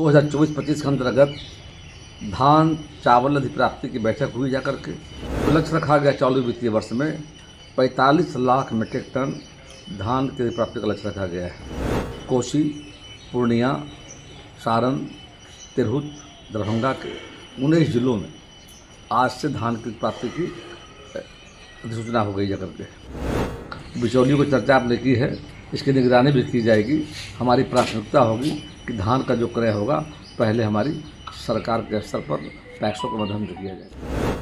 2024-25 के अंतर्गत धान चावल अधिप्राप्ति की बैठक हुई जाकर के। तो लक्ष्य रखा गया चालू वित्तीय वर्ष में 45 लाख मीट्रिक टन धान की अधिप्राप्ति का लक्ष्य रखा गया है। कोसी, पूर्णिया, सारण, तिरहुत, दरभंगा के 19 जिलों में आज से धान की प्राप्ति की अधिसूचना हो गई जाकर के। बिचौलियों की चर्चा आपने की है, इसकी निगरानी भी की जाएगी। हमारी प्राथमिकता होगी कि धान का जो क्रय होगा पहले हमारी सरकार के स्तर पर पैक्सों के माध्यम से किया जाए।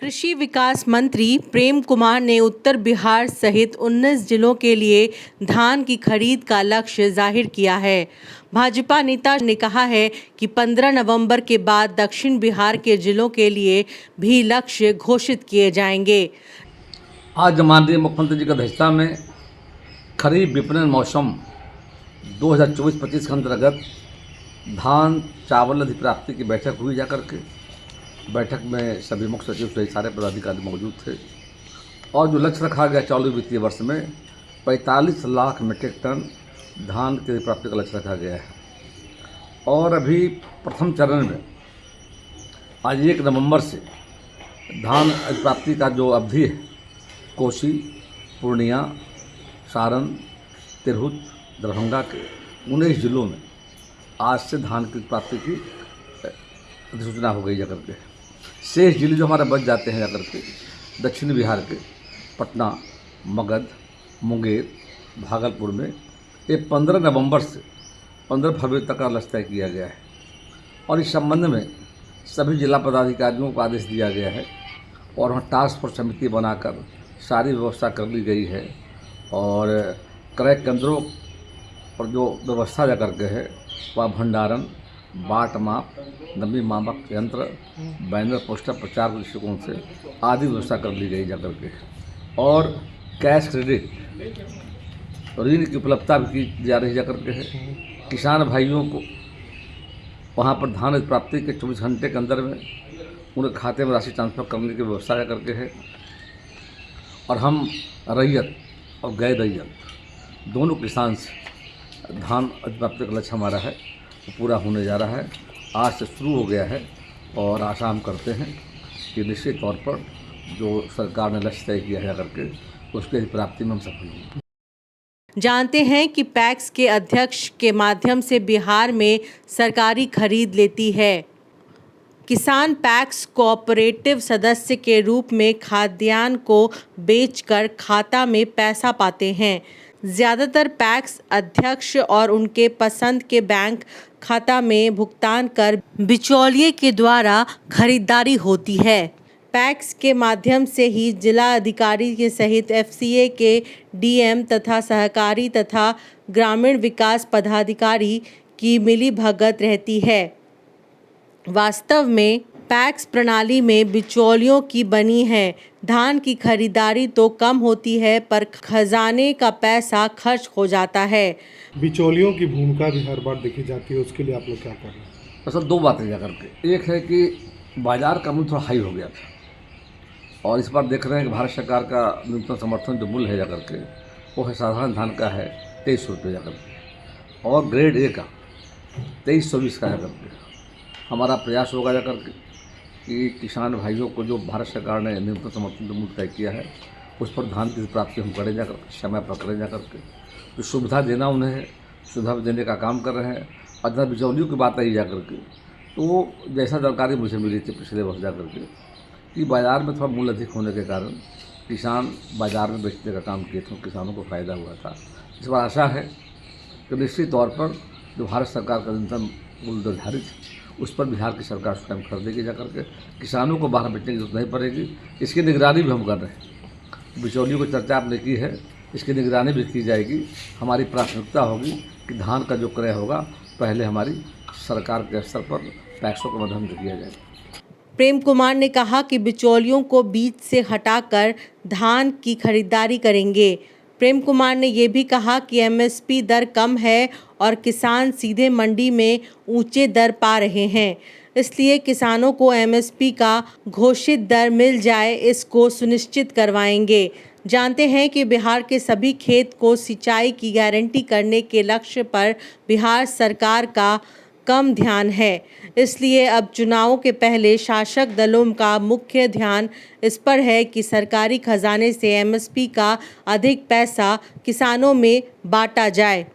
कृषि विकास मंत्री प्रेम कुमार ने उत्तर बिहार सहित 19 जिलों के लिए धान की खरीद का लक्ष्य जाहिर किया है। भाजपा नेता ने कहा है कि 15 नवंबर के बाद दक्षिण बिहार के जिलों के लिए भी लक्ष्य घोषित किए जाएंगे। आज माननीय मुख्यमंत्री जी की अध्यक्षता में खरीफ विपणन मौसम 2024-25 के अंतर्गत धान चावल अधिप्राप्ति की बैठक हुई जाकर के। बैठक में सभी मुख्य सचिव सहित सारे पदाधिकारी मौजूद थे और जो लक्ष्य रखा गया चालू वित्तीय वर्ष में 45 लाख मीट्रिक टन धान की अधिप्राप्ति का लक्ष्य रखा गया है। और अभी प्रथम चरण में आज 1 नवंबर से धान अधिप्राप्ति का जो अवधि है, कोसी, पूर्णिया, सारण, तिरहुत, दरभंगा के 19 जिलों में आज से धान की प्राप्ति की अधिसूचना हो गई जाकर के। शेष जिले जो हमारे बच जाते हैं जाकर के दक्षिण बिहार के पटना, मगध, मुंगेर, भागलपुर में ये 15 नवंबर से 15 फरवरी तक का लक्ष्य तय किया गया है। और इस संबंध में सभी जिला पदाधिकारियों को आदेश दिया गया है और वहाँ टास्क फोर्स समिति बनाकर सारी व्यवस्था कर ली गई है। और क्रय केंद्रों पर जो व्यवस्था जा करके है वह भंडारण, बाट माप, नमी मापक यंत्र, बैनर, पोस्टर प्रचार के दृष्टिकोण से आदि व्यवस्था कर ली गई जाकर के। और कैश क्रेडिट ऋण की उपलब्धता भी की जा रही जाकर के है। किसान भाइयों को वहाँ पर धान प्राप्ति के 24 घंटे के अंदर में उनके खाते में राशि ट्रांसफर करने की व्यवस्था करके है। और हम रैयत और गैर रैयत दोनों किसान से धान प्राप्ति का लक्ष्य हमारा है वो पूरा होने जा रहा है। आज से शुरू हो गया है और आशा हम करते हैं कि निश्चित तौर पर जो सरकार ने लक्ष्य तय किया है करके उसके प्राप्ति में हम सफल होंगे। जानते हैं कि पैक्स के अध्यक्ष के माध्यम से बिहार में सरकारी खरीद लेती है। किसान पैक्स कोऑपरेटिव सदस्य के रूप में खाद्यान्न को बेचकर खाता में पैसा पाते हैं। ज़्यादातर पैक्स अध्यक्ष और उनके पसंद के बैंक खाता में भुगतान कर बिचौलिए के द्वारा खरीदारी होती है। पैक्स के माध्यम से ही जिला अधिकारी के सहित एफसीए के डीएम तथा सहकारी तथा ग्रामीण विकास पदाधिकारी की मिलीभगत रहती है। वास्तव में पैक्स प्रणाली में बिचौलियों की बनी है। धान की खरीदारी तो कम होती है पर खजाने का पैसा खर्च हो जाता है। बिचौलियों की भूमिका भी हर बार देखी जाती है, उसके लिए आप लोग क्या कर रहे हैं? असल दो बातें जा करके, एक है कि बाज़ार का मूल्य थोड़ा हाई हो गया था और इस बार देख रहे हैं कि भारत सरकार का न्यूनतम समर्थन जो मूल्य है जा करके वो है साधारण धान का है 2300 रुपये जा करके और ग्रेड ए का 2320 का जा करके। हमारा प्रयास होगा जा करके कि किसान भाइयों को जो भारत सरकार ने न्यूनतम समर्थन मूल्य तय किया है उस पर धान की प्राप्ति हम करें जाकर, समय पर करें जा करके। तो सुविधा देना उन्हें है, सुविधा देने का काम कर रहे हैं। और जहाँ बिचौलियों की बात आई जा करके तो जैसा जानकारी मुझे मिली थी पिछले वर्ष जा करके कि बाज़ार में थोड़ा मूल्य अधिक होने के कारण किसान बाज़ार में बेचने का काम किए थे, किसानों को फ़ायदा हुआ था। इस बार आशा है कि निश्चित तौर पर जो भारत सरकार का न्यूनतम मूल्य निर्धारित है उस पर बिहार की सरकार स्वयं खरीदेगी जा करके। किसानों को बाहर बेचने की जरूरत नहीं पड़ेगी। इसकी निगरानी भी हम कर रहे हैं। बिचौलियों की चर्चा आपने की है, इसकी निगरानी भी की जाएगी। हमारी प्राथमिकता होगी कि धान का जो क्रय होगा पहले हमारी सरकार के स्तर पर पैक्सों के माध्यम से किया जाएगा। प्रेम कुमार ने कहा कि बिचौलियों को बीच से हटाकर धान की खरीदारी करेंगे। प्रेम कुमार ने ये भी कहा कि एमएसपी दर कम है और किसान सीधे मंडी में ऊंचे दर पा रहे हैं, इसलिए किसानों को एमएसपी का घोषित दर मिल जाए, इसको सुनिश्चित करवाएंगे। जानते हैं कि बिहार के सभी खेत को सिंचाई की गारंटी करने के लक्ष्य पर बिहार सरकार का कम ध्यान है। इसलिए अब चुनावों के पहले शासक दलों का मुख्य ध्यान इस पर है कि सरकारी खजाने से एमएसपी का अधिक पैसा किसानों में बांटा जाए।